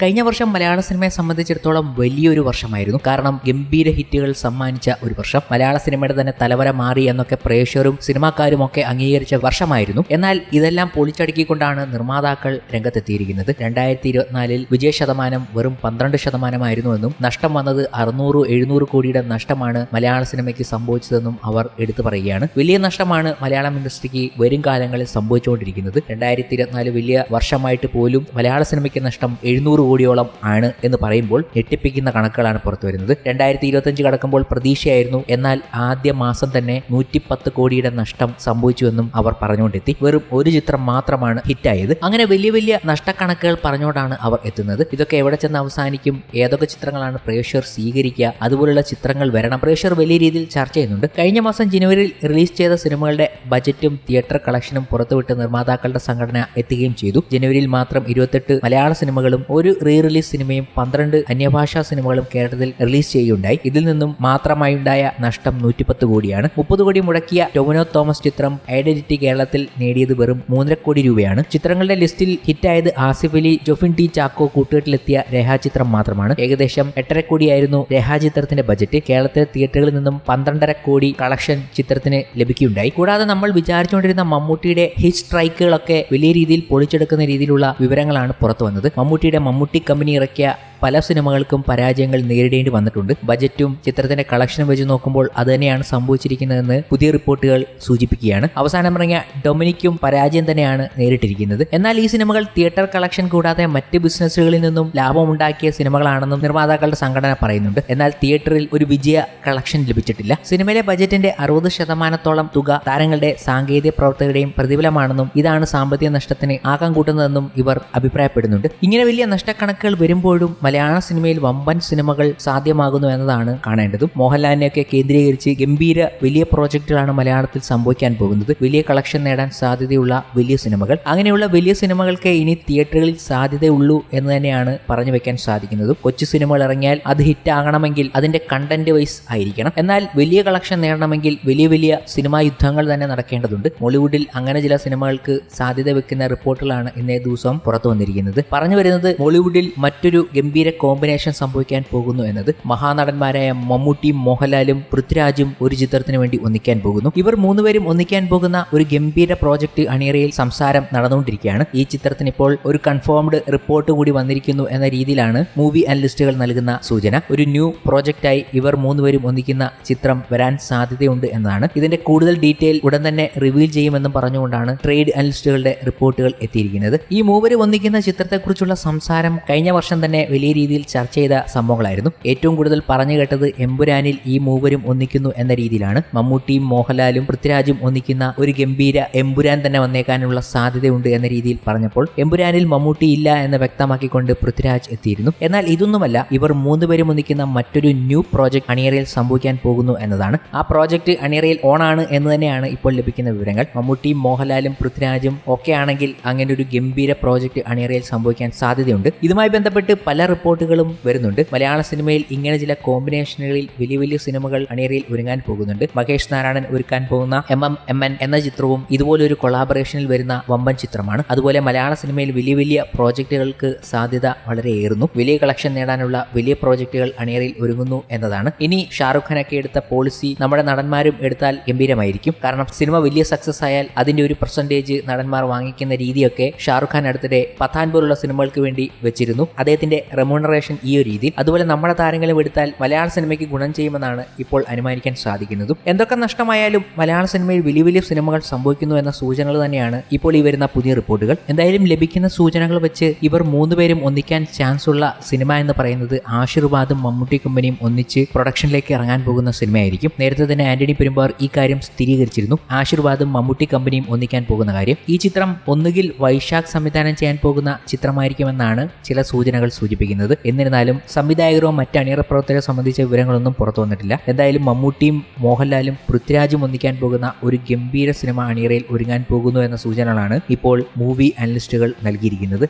കഴിഞ്ഞ വർഷം മലയാള സിനിമയെ സംബന്ധിച്ചിടത്തോളം വലിയൊരു വർഷമായിരുന്നു. കാരണം ഗംഭീര ഹിറ്റുകൾ സമ്മാനിച്ച ഒരു വർഷം, മലയാള സിനിമയുടെ തന്നെ തലവര മാറി എന്നൊക്കെ പ്രേക്ഷകരും സിനിമാക്കാരും ഒക്കെ അംഗീകരിച്ച വർഷമായിരുന്നു. എന്നാൽ ഇതെല്ലാം പൊളിച്ചടുക്കിക്കൊണ്ടാണ് നിർമ്മാതാക്കൾ രംഗത്തെത്തിയിരിക്കുന്നത്. 2024 വിജയ ശതമാനം വെറും 12% നഷ്ടം വന്നത് 600-700 കോടിയുടെ നഷ്ടമാണ് മലയാള സിനിമയ്ക്ക് സംഭവിച്ചതെന്നും അവർ എടുത്തു പറയുകയാണ്. വലിയ നഷ്ടമാണ് മലയാളം ഇൻഡസ്ട്രിക്ക് വരും കാലങ്ങളിൽ സംഭവിച്ചുകൊണ്ടിരിക്കുന്നത്. 2024 വലിയ വർഷമായിട്ട് പോലും മലയാള സിനിമയ്ക്ക് നഷ്ടം 700 കോടിയോളം ആണ് എന്ന് പറയുമ്പോൾ ഞെട്ടിപ്പിക്കുന്ന കണക്കുകളാണ് പുറത്തു വരുന്നത്. 2025 കടക്കുമ്പോൾ പ്രതീക്ഷയായിരുന്നു, എന്നാൽ ആദ്യ മാസം തന്നെ 110 കോടിയുടെ നഷ്ടം സംഭവിച്ചുവെന്നും അവർ പറഞ്ഞുകൊണ്ടെത്തി. വെറും ഒരു ചിത്രം മാത്രമാണ് ഹിറ്റായത്. അങ്ങനെ വലിയ വലിയ നഷ്ടക്കണക്കുകൾ പറഞ്ഞുകൊണ്ടാണ് അവർ എത്തുന്നത്. ഇതൊക്കെ എവിടെ ചെന്ന് അവസാനിക്കും, ഏതൊക്കെ ചിത്രങ്ങളാണ് പ്രേക്ഷകർ സ്വീകരിക്കുക, അതുപോലുള്ള ചിത്രങ്ങൾ വരണം, പ്രേക്ഷകർ വലിയ രീതിയിൽ ചർച്ച ചെയ്യുന്നുണ്ട്. കഴിഞ്ഞ മാസം ജനുവരിയിൽ റിലീസ് ചെയ്ത സിനിമകളുടെ ബജറ്റും തിയേറ്റർ കളക്ഷനും പുറത്തുവിട്ട് നിർമ്മാതാക്കളുടെ സംഘടന എത്തുകയും ചെയ്തു. ജനുവരിയിൽ മാത്രം 28 മലയാള സിനിമകളും ഒരു റീ റിലീസ് സിനിമയും 12 അന്യഭാഷാ സിനിമകളും കേരളത്തിൽ റിലീസ് ചെയ്യുകയുണ്ടായി. ഇതിൽ നിന്നും മാത്രമായുണ്ടായ നഷ്ടം 110 കോടിയാണ്. 30 കോടി മുടക്കിയ ടൊവിനോ തോമസ് ചിത്രം ഐഡന്റിറ്റി കേരളത്തിൽ നേടിയത് വെറും 3.5 കോടി രൂപയാണ്. ചിത്രങ്ങളുടെ ലിസ്റ്റിൽ ഹിറ്റായത് ആസിഫ് അലി, ജോഫിൻ ടി ചാക്കോ കൂട്ടുകെട്ടിലെത്തിയ രേഹാ ചിത്രം മാത്രമാണ്. ഏകദേശം 8.5 കോടിയായിരുന്നു രേഹാ ചിത്രത്തിന്റെ ബജറ്റ്. കേരളത്തിലെ തിയേറ്ററുകളിൽ നിന്നും 12.5 കോടി കളക്ഷൻ ചിത്രത്തിന് ലഭിക്കുകയുണ്ടായി. കൂടാതെ നമ്മൾ വിചാരിച്ചുകൊണ്ടിരുന്ന മമ്മൂട്ടിയുടെ ഹിറ്റ് സ്ട്രൈക്കുകളൊക്കെ വലിയ രീതിയിൽ പൊളിച്ചെടുക്കുന്ന രീതിയിലുള്ള വിവരങ്ങളാണ് പുറത്തു വന്നത്. മമ്മൂട്ടിയുടെ മമ്മൂട്ടി കമ്പനി ഇറക്കിയ പല സിനിമകൾക്കും പരാജയങ്ങൾ നേരിടേണ്ടി വന്നിട്ടുണ്ട്. ബജറ്റും ചിത്രത്തിന്റെ കളക്ഷനും വെച്ച് നോക്കുമ്പോൾ അത് തന്നെയാണ് സംഭവിച്ചിരിക്കുന്നതെന്ന് പുതിയ റിപ്പോർട്ടുകൾ സൂചിപ്പിക്കുകയാണ്. അവസാനം ഇറങ്ങിയ ഡൊമിനിക്കും പരാജയം തന്നെയാണ് നേരിട്ടിരിക്കുന്നത്. എന്നാൽ ഈ സിനിമകൾ തിയേറ്റർ കളക്ഷൻ കൂടാതെ മറ്റ് ബിസിനസ്സുകളിൽ നിന്നും ലാഭമുണ്ടാക്കിയ സിനിമകളാണെന്നും നിർമ്മാതാക്കളുടെ സംഘടന പറയുന്നുണ്ട്. എന്നാൽ തിയേറ്ററിൽ ഒരു വിജയ കളക്ഷൻ ലഭിച്ചിട്ടില്ല. സിനിമയിലെ ബജറ്റിന്റെ 60% തുക താരങ്ങളുടെ സാങ്കേതിക പ്രവർത്തകരുടെയും പ്രതിഫലമാണെന്നും ഇതാണ് സാമ്പത്തിക നഷ്ടത്തിന് ആക്കം കൂട്ടുന്നതെന്നും ഇവർ അഭിപ്രായപ്പെടുന്നുണ്ട്. ഇങ്ങനെ വലിയ നഷ്ടക്കണക്കുകൾ വരുമ്പോഴും മലയാള സിനിമയിൽ വമ്പൻ സിനിമകൾ സാധ്യമാകുന്നു എന്നതാണ് കാണേണ്ടതും. മോഹൻലാലിനെയൊക്കെ കേന്ദ്രീകരിച്ച് ഗംഭീര വലിയ പ്രോജക്റ്റുകളാണ് മലയാളത്തിൽ സംഭവിക്കാൻ പോകുന്നത്. വലിയ കളക്ഷൻ നേടാൻ സാധ്യതയുള്ള വലിയ സിനിമകൾ. അങ്ങനെയുള്ള വലിയ സിനിമകൾക്ക് ഇനി തിയേറ്ററുകളിൽ സാധ്യതയുള്ളൂ എന്ന് തന്നെയാണ് പറഞ്ഞു വെക്കാൻ സാധിക്കുന്നതും. കൊച്ചു സിനിമകൾ ഇറങ്ങിയാൽ അത് ഹിറ്റ് ആകണമെങ്കിൽ അതിന്റെ കണ്ടന്റ് വൈസ് ആയിരിക്കണം. എന്നാൽ വലിയ കളക്ഷൻ നേടണമെങ്കിൽ വലിയ വലിയ സിനിമാ യുദ്ധങ്ങൾ തന്നെ നടക്കേണ്ടതുണ്ട്. മോളിവുഡിൽ അങ്ങനെ ചില സിനിമകൾക്ക് സാധ്യത വെക്കുന്ന റിപ്പോർട്ടുകളാണ് ഇന്നേ ദിവസം പുറത്തു വന്നിരിക്കുന്നത്. പറഞ്ഞു വരുന്നത് മോളിവുഡിൽ മറ്റൊരു ഗംഭീര കോമ്പിനേഷൻ സംഭവിക്കാൻ പോകുന്നു എന്നത്. മഹാനടന്മാരായ മമ്മൂട്ടിയും മോഹൻലാലും പൃഥ്വിരാജും ഒരു ചിത്രത്തിന് വേണ്ടി ഒന്നിക്കാൻ പോകുന്നു. ഇവർ മൂന്നുപേരും ഒന്നിക്കാൻ പോകുന്ന ഒരു ഗംഭീര പ്രോജക്റ്റ് അണിയറയിൽ സംസാരം നടന്നുകൊണ്ടിരിക്കുകയാണ്. ഈ ചിത്രത്തിന് ഇപ്പോൾ ഒരു കൺഫേംഡ് റിപ്പോർട്ട് കൂടി വന്നിരിക്കുന്നു എന്ന രീതിയിലാണ് മൂവി അനലിസ്റ്റുകൾ നൽകുന്ന സൂചന. ഒരു ന്യൂ പ്രോജക്റ്റായി ഇവർ മൂന്നുപേരും ഒന്നിക്കുന്ന ചിത്രം വരാൻ സാധ്യതയുണ്ട് എന്നതാണ്. ഇതിന്റെ കൂടുതൽ ഡീറ്റെയിൽ ഉടൻ തന്നെ റിവീൽ ചെയ്യുമെന്നും പറഞ്ഞുകൊണ്ടാണ് ട്രേഡ് അനലിസ്റ്റുകളുടെ റിപ്പോർട്ടുകൾ എത്തിയിരിക്കുന്നത്. ഈ മൂവരും ഒന്നിക്കുന്ന ചിത്രത്തെക്കുറിച്ചുള്ള സംസാരം കഴിഞ്ഞ വർഷം തന്നെ വലിയ രീതിയിൽ ചർച്ച ചെയ്ത സംഭവങ്ങളായിരുന്നു. ഏറ്റവും കൂടുതൽ പറഞ്ഞു കേട്ടത് എമ്പുരാനിൽ ഈ മൂവരും ഒന്നിക്കുന്നു എന്ന രീതിയിലാണ്. മമ്മൂട്ടിയും മോഹൻലാലും പൃഥ്വിരാജും ഒന്നിക്കുന്ന ഒരു ഗംഭീര എമ്പുരാൻ തന്നെ വന്നേക്കാനുള്ള സാധ്യതയുണ്ട് എന്ന രീതിയിൽ പറഞ്ഞപ്പോൾ എമ്പുരാനിൽ മമ്മൂട്ടി ഇല്ല എന്ന് വ്യക്തമാക്കിക്കൊണ്ട് പൃഥ്വിരാജ് എത്തിയിരുന്നു. എന്നാൽ ഇതൊന്നുമല്ല, ഇവർ മൂന്നുപേരും ഒന്നിക്കുന്ന മറ്റൊരു ന്യൂ പ്രോജക്ട് അണിയറയിൽ സംഭവിക്കാൻ പോകുന്നു എന്നതാണ്. ആ പ്രോജക്ട് അണിയറയിൽ ഓണാണ് എന്ന് തന്നെയാണ് ഇപ്പോൾ ലഭിക്കുന്ന വിവരങ്ങൾ. മമ്മൂട്ടിയും മോഹൻലാലും പൃഥ്വിരാജും ഒക്കെ ആണെങ്കിൽ അങ്ങനെ ഒരു ഗംഭീര പ്രോജക്ട് അണിയറയിൽ സംഭവിക്കാൻ സാധ്യതയുണ്ട്. ഇതുമായി ബന്ധപ്പെട്ട് പല റിപ്പോർട്ടുകളും വരുന്നുണ്ട്. മലയാള സിനിമയിൽ ഇങ്ങനെ ചില കോമ്പിനേഷനുകളിൽ വലിയ വലിയ സിനിമകൾ അണിയറയിൽ ഒരുങ്ങാൻ പോകുന്നുണ്ട്. മഹേഷ് നാരായണൻ ഒരുക്കാൻ പോകുന്ന MMN എന്ന ചിത്രവും ഇതുപോലൊരു കൊളാബറേഷനിൽ വരുന്ന വമ്പൻ ചിത്രമാണ്. അതുപോലെ മലയാള സിനിമയിൽ വലിയ വലിയ പ്രോജക്റ്റുകൾക്ക് സാധ്യത വളരെ ഏറുന്നു. വലിയ കളക്ഷൻ നേടാനുള്ള വലിയ പ്രോജക്റ്റുകൾ അണിയറയിൽ ഒരുങ്ങുന്നു എന്നതാണ്. ഇനി ഷാറുഖ് ഖാനൊക്കെ എടുത്ത പോളിസി നമ്മുടെ നടന്മാരും എടുത്താൽ ഗംഭീരമായിരിക്കും. കാരണം സിനിമ വലിയ സക്സസ് ആയാൽ അതിന്റെ ഒരു പെർസെന്റേജ് നടന്മാർ വാങ്ങിക്കുന്ന രീതിയൊക്കെ ഷാറുഖ് ഖാൻ അടുത്തിടെ പത്താൻ പോലുള്ള സിനിമകൾക്ക് വേണ്ടി വെച്ചിരുന്നു. അദ്ദേഹത്തിന്റെ റെമ്യൂണറേഷൻ ഈ ഒരു രീതിയിൽ. അതുപോലെ നമ്മുടെ താരങ്ങളും എടുത്താൽ മലയാള സിനിമയ്ക്ക് ഗുണം ചെയ്യുമെന്നാണ് ഇപ്പോൾ അനുമാനിക്കാൻ സാധിക്കുന്നതും. എന്തൊക്കെ നഷ്ടമായാലും മലയാള സിനിമയിൽ വലിയ വലിയ സിനിമകൾ സംഭവിക്കുന്നു എന്ന സൂചനകൾ തന്നെയാണ് ഇപ്പോൾ ഈ വരുന്ന പുതിയ റിപ്പോർട്ടുകൾ. എന്തായാലും ലഭിക്കുന്ന സൂചനകൾ വെച്ച് ഇവർ മൂന്നുപേരും ഒന്നിക്കാൻ ചാൻസ് ഉള്ള സിനിമ എന്ന് പറയുന്നത് ആശീർവാദും മമ്മൂട്ടി കമ്പനിയും ഒന്നിച്ച് പ്രൊഡക്ഷനിലേക്ക് ഇറങ്ങാൻ പോകുന്ന സിനിമയായിരിക്കും. നേരത്തെ തന്നെ ആന്റണി പെരുമ്പാർ ഈ കാര്യം സ്ഥിരീകരിച്ചിരുന്നു. ആശീർവാദും മമ്മൂട്ടി കമ്പനിയും ഒന്നിക്കാൻ പോകുന്ന കാര്യം. ഈ ചിത്രം ഒന്നുകിൽ വൈശാഖ് സംവിധാനം ചെയ്യാൻ പോകുന്ന ചിത്രമായിരിക്കുമെന്നാണ് ചില സൂചനകൾ സൂചിപ്പിക്കുന്നത്. എന്നിരുന്നാലും സംവിധായകരോ മറ്റ് അണിയറ പ്രവർത്തകരെ സംബന്ധിച്ച വിവരങ്ങളൊന്നും പുറത്തു വന്നിട്ടില്ല. എന്തായാലും മമ്മൂട്ടിയും മോഹൻലാലും പൃഥ്വിരാജും ഒന്നിക്കാൻ പോകുന്ന ഒരു ഗംഭീര സിനിമ അണിയറയിൽ ഒരുങ്ങാൻ പോകുന്നു എന്ന സൂചനകളാണ് ഇപ്പോൾ മൂവി അനലിസ്റ്റുകൾ നൽകിയിരിക്കുന്നത്.